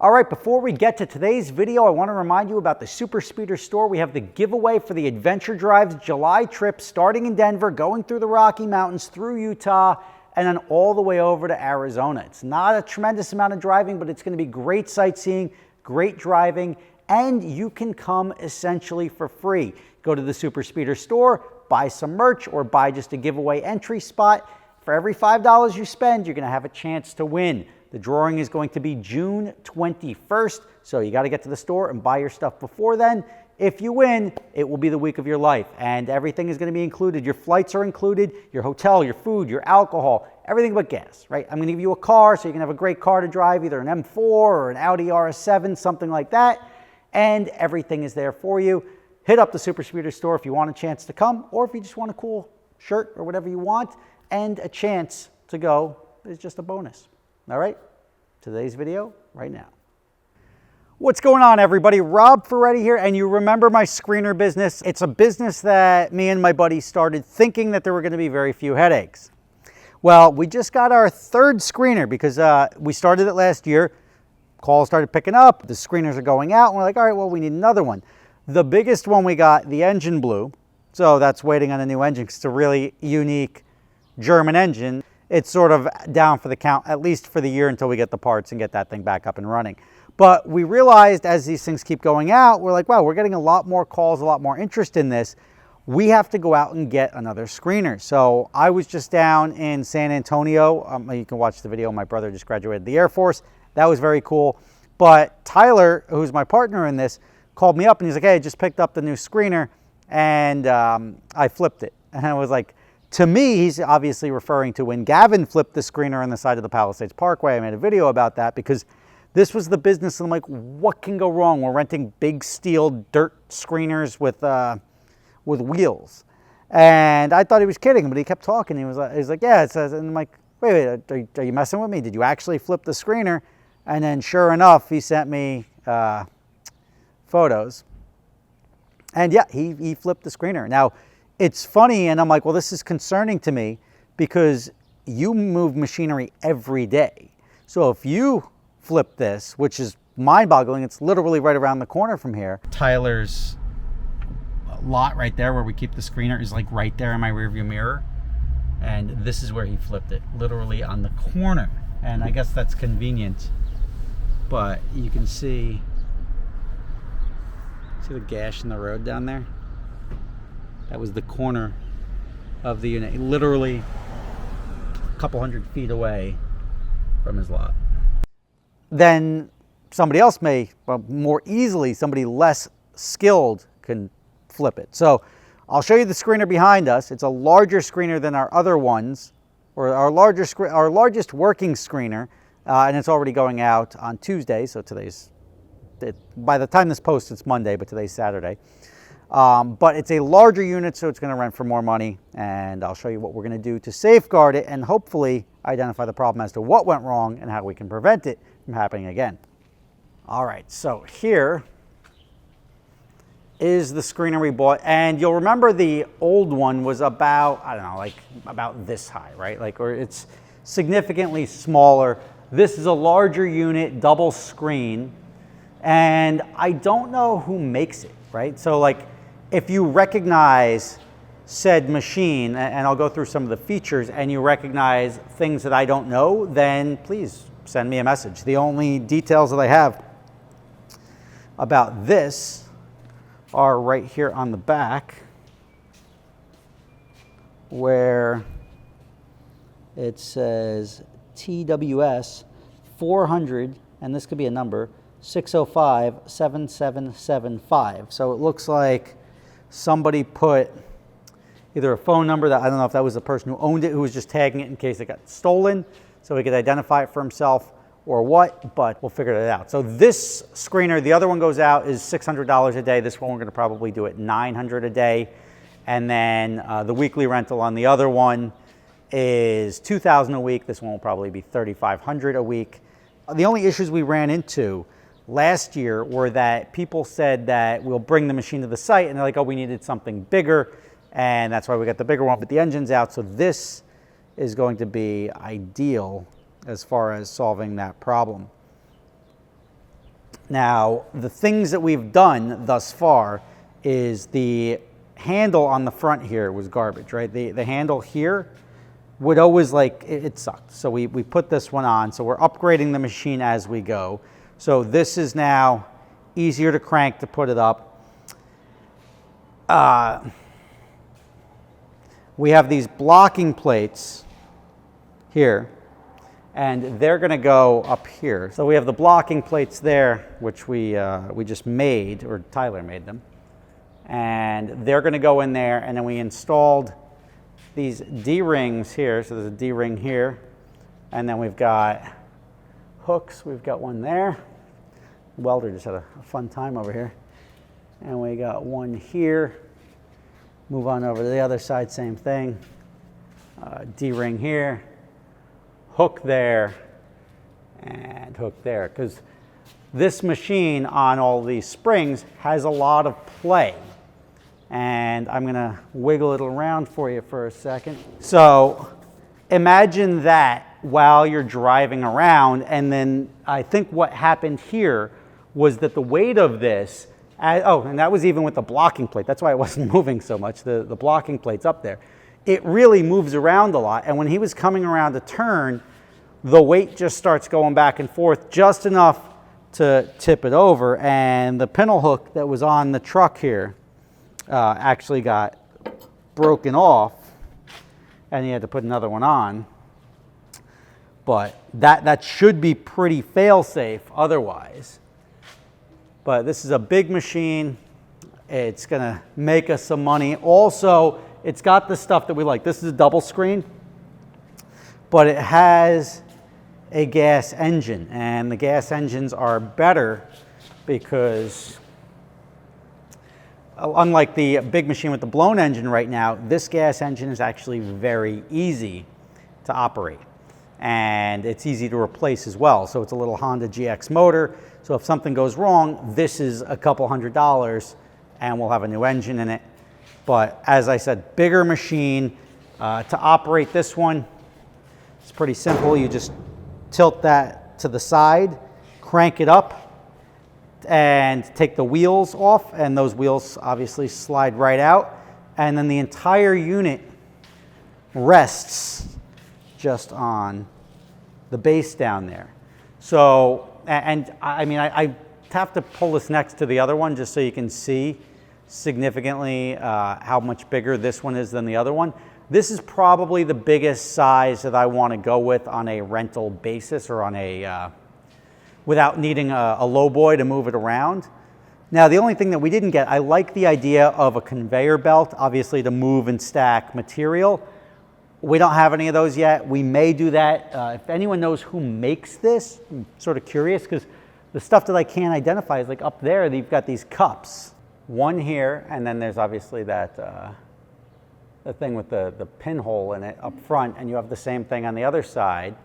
All right, before we get to today's video, I want to remind you about the Super Speeder store. We have the giveaway for the Adventure Drive's July trip, starting in Denver, going through the Rocky Mountains, through Utah, and then all the way over to Arizona. It's not a tremendous amount of driving, but it's going to be great sightseeing, great driving, and you can come essentially for free. Go to the Super Speeder store, buy some merch, or buy just a giveaway entry spot. For every $5 you spend, you're going to have a chance to win. The drawing is going to be June 21st, so you got to get to the store and buy your stuff before then. If you win, it will be the week of your life, and everything is going to be included. Your flights are included, your hotel, your food, your alcohol, everything but gas, right? I'm going to give you a car so you can have a great car to drive, either an M4 or an Audi RS7, something like that, and everything is there for you. Hit up the Super Speeder store if you want a chance to come, or if you just want a cool shirt or whatever you want, and a chance to go is just a bonus. All right, today's video right now. What's going on, everybody? Rob Ferretti here, and you remember my screener business. It's a business that me and my buddy started thinking that there were going to be very few headaches. Well, we just got our third screener because we started it last year. Calls started picking up, the screeners are going out, and we're like, all right, well, we need another one. The biggest one we got, the engine blew, so that's waiting on a new engine because it's a really unique German engine. It's sort of down for the count, at least for the year until we get the parts and get that thing back up and running. But we realized as these things keep going out, we're like, wow, we're getting a lot more calls, a lot more interest in this. We have to go out and get another screener. So I was just down in San Antonio. You can watch the video. My brother just graduated the Air Force. That was very cool. But Tyler, who's my partner in this, called me up and he's like, hey, I just picked up the new screener and I flipped it. And I was like, to me, he's obviously referring to when Gavin flipped the screener on the side of the Palisades Parkway. I made a video about that because this was the business. And I'm like, what can go wrong? We're renting big steel dirt screeners with wheels. And I thought he was kidding, but he kept talking. He was like, yeah, it says, and I'm like, wait, are you messing with me? Did you actually flip the screener? And then sure enough, he sent me photos. And yeah, he flipped the screener. Now, it's funny, and I'm like, well, this is concerning to me because you move machinery every day. So if you flip this, which is mind-boggling, it's literally right around the corner from here. Tyler's lot right there where we keep the screener is like right there in my rearview mirror. And this is where he flipped it, literally on the corner. And I guess that's convenient, but you can see the gash in the road down there? That was the corner of the unit, literally a couple hundred feet away from his lot. Then somebody else may, well, more easily, somebody less skilled can flip it. So I'll show you the screener behind us. It's a larger screener than our other ones, or our largest working screener, and it's already going out on Tuesday. So by the time this posts, it's Monday, but today's Saturday. But it's a larger unit, so it's going to rent for more money, and I'll show you what we're going to do to safeguard it and hopefully identify the problem as to what went wrong and how we can prevent it from happening again. All right, so here is the screener we bought, and you'll remember the old one was about, I don't know, like about this high, right? Like, or it's significantly smaller. This is a larger unit, double screen, and I don't know who makes it, right? So like, if you recognize said machine, and I'll go through some of the features, and you recognize things that I don't know, then please send me a message. The only details that I have about this are right here on the back, where it says TWS 400, and this could be a number, 605-7775. So it looks like somebody put either a phone number that, I don't know if that was the person who owned it, who was just tagging it in case it got stolen, so he could identify it for himself or what, but we'll figure it out. So this screener, the other one goes out, is $600 a day. This one we're gonna probably do it $900 a day. And then the weekly rental on the other one is $2,000 a week. This one will probably be $3,500 a week. The only issues we ran into last year were that people said that we'll bring the machine to the site and they're like, oh, we needed something bigger, and that's why we got the bigger one, but the engine's out. So this is going to be ideal as far as solving that problem. Now, the things that we've done thus far is the handle on the front here was garbage, right? The handle here would always it sucked. So we put this one on. So we're upgrading the machine as we go. So this is now easier to crank to put it up. We have these blocking plates here, and they're gonna go up here. So we have the blocking plates there, which we just made, or Tyler made them. And they're gonna go in there, and then we installed these D-rings here. So there's a D-ring here, and then we've got hooks. We've got one there. The welder just had a fun time over here. And we got one here. Move on over to the other side, same thing. D-ring here, hook there, and hook there. Because this machine on all these springs has a lot of play. And I'm gonna wiggle it around for you for a second. So imagine that while you're driving around, and then I think what happened here was that the weight of this, and that was even with the blocking plate. That's why it wasn't moving so much, the blocking plate's up there. It really moves around a lot, and when he was coming around a turn, the weight just starts going back and forth just enough to tip it over, and the pintle hook that was on the truck here actually got broken off, and he had to put another one on. But that should be pretty fail-safe otherwise. But this is a big machine. It's gonna make us some money. Also, it's got the stuff that we like. This is a double screen, but it has a gas engine, and the gas engines are better because unlike the big machine with the blown engine right now, this gas engine is actually very easy to operate, and it's easy to replace as well. So it's a little Honda GX motor. So if something goes wrong, this is a couple $100 and we'll have a new engine in it. But as I said, bigger machine. To operate this one, it's pretty simple. You just tilt that to the side, crank it up, and take the wheels off, and those wheels obviously slide right out, and then the entire unit rests just on the base down there. So, and I mean, I have to pull this next to the other one just so you can see significantly how much bigger this one is than the other one. This is probably the biggest size that I want to go with on a rental basis, or on a without needing a low boy to move it around. Now, the only thing that we didn't get, I like the idea of a conveyor belt, obviously, to move and stack material. We don't have any of those yet. We may do that. If anyone knows who makes this, I'm sort of curious, because the stuff that I can't identify is like up there, you've got these cups. One here, and then there's obviously that the thing with the pinhole in it up front, and you have the same thing on the other side.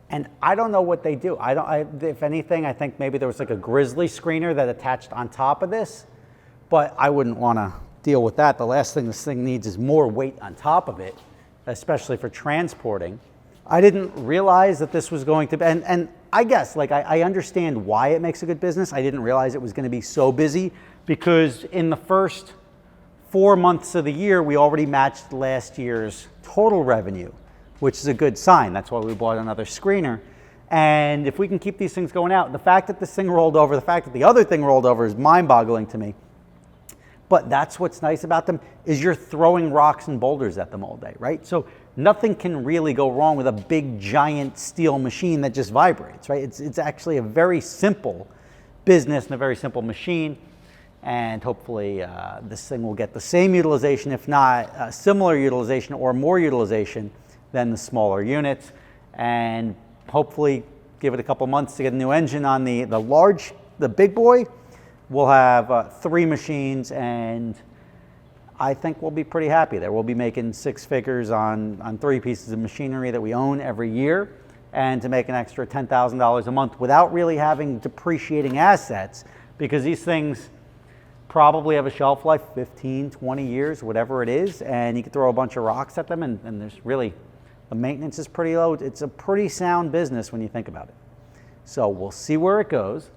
And I don't know what they do. If anything, I think maybe there was like a grizzly screener that attached on top of this, but I wouldn't want to deal with that. The last thing this thing needs is more weight on top of it, especially for transporting. I didn't realize that this was going to be, and I guess, like, I understand why it makes a good business. I didn't realize it was going to be so busy, because in the first 4 months of the year, we already matched last year's total revenue, which is a good sign. That's why we bought another screener. And if we can keep these things going out, the fact that this thing rolled over, the fact that the other thing rolled over is mind-boggling to me. But that's what's nice about them, is you're throwing rocks and boulders at them all day, right? So nothing can really go wrong with a big, giant steel machine that just vibrates, right? It's actually a very simple business and a very simple machine. And hopefully this thing will get the same utilization, if not similar utilization or more utilization than the smaller units. And hopefully give it a couple months to get a new engine on the big boy. We'll have 3 machines, and I think we'll be pretty happy there. We'll be making 6 figures on 3 pieces of machinery that we own every year, and to make an extra $10,000 a month without really having depreciating assets, because these things probably have a shelf life, 15, 20 years, whatever it is, and you can throw a bunch of rocks at them, and there's really, the maintenance is pretty low. It's a pretty sound business when you think about it. So we'll see where it goes,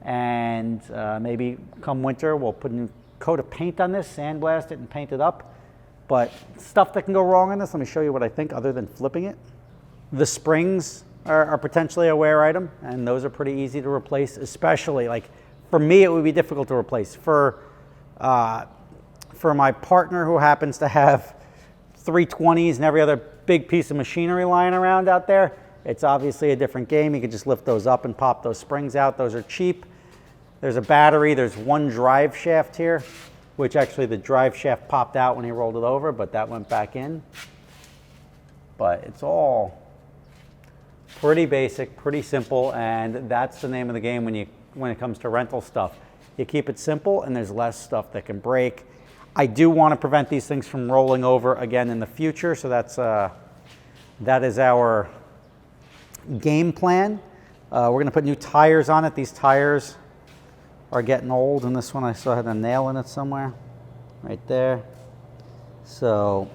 and maybe come winter we'll put a new coat of paint on this, sandblast it and paint it up. But stuff that can go wrong on this, let me show you what I think other than flipping it. The springs are potentially a wear item, and those are pretty easy to replace, especially like for me it would be difficult to replace. For my partner who happens to have 320s and every other big piece of machinery lying around out there, it's obviously a different game. You can just lift those up and pop those springs out. Those are cheap. There's a battery. There's one drive shaft here, which actually the drive shaft popped out when he rolled it over, but that went back in. But it's all pretty basic, pretty simple, and that's the name of the game when it comes to rental stuff. You keep it simple and there's less stuff that can break. I do want to prevent these things from rolling over again in the future, so that is our game plan. We're going to put new tires on it. These tires are getting old, and this one I saw had a nail in it somewhere, right there. So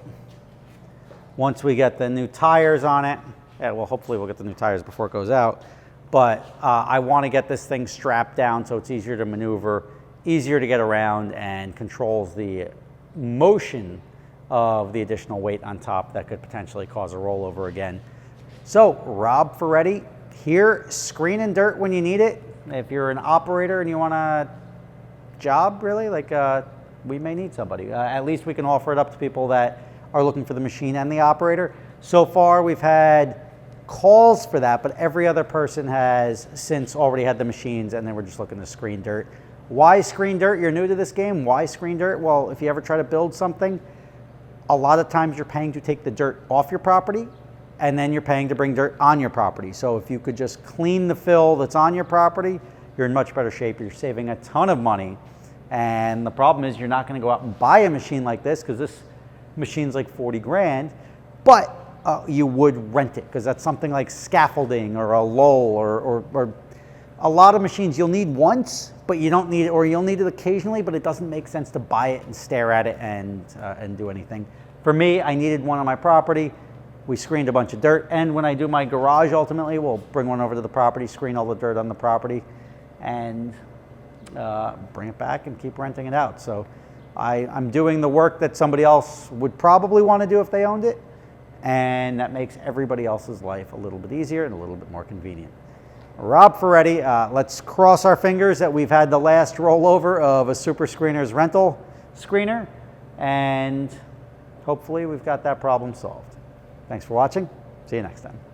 once we get the new tires on it, well, hopefully we'll get the new tires before it goes out, but I want to get this thing strapped down so it's easier to maneuver, easier to get around, and controls the motion of the additional weight on top that could potentially cause a rollover again. So Rob Ferretti here, screening dirt when you need it. If you're an operator and you want a job, really, like we may need somebody. At least we can offer it up to people that are looking for the machine and the operator. So far we've had calls for that, but every other person has since already had the machines, and then we're just looking to screen dirt. Why screen dirt? You're new to this game. Why screen dirt? Well, if you ever try to build something, a lot of times you're paying to take the dirt off your property, and then you're paying to bring dirt on your property. So if you could just clean the fill that's on your property, you're in much better shape. You're saving a ton of money. And the problem is you're not going to go out and buy a machine like this, because this machine's like 40 grand, but you would rent it, because that's something like scaffolding or a lull or a lot of machines you'll need once, but you don't need it, or you'll need it occasionally, but it doesn't make sense to buy it and stare at it and do anything. For me, I needed one on my property. We screened a bunch of dirt, and when I do my garage, ultimately, we'll bring one over to the property, screen all the dirt on the property, and bring it back and keep renting it out. So I'm doing the work that somebody else would probably want to do if they owned it, and that makes everybody else's life a little bit easier and a little bit more convenient. Rob Ferretti, let's cross our fingers that we've had the last rollover of a Super Screeners rental screener, and hopefully we've got that problem solved. Thanks for watching. See you next time.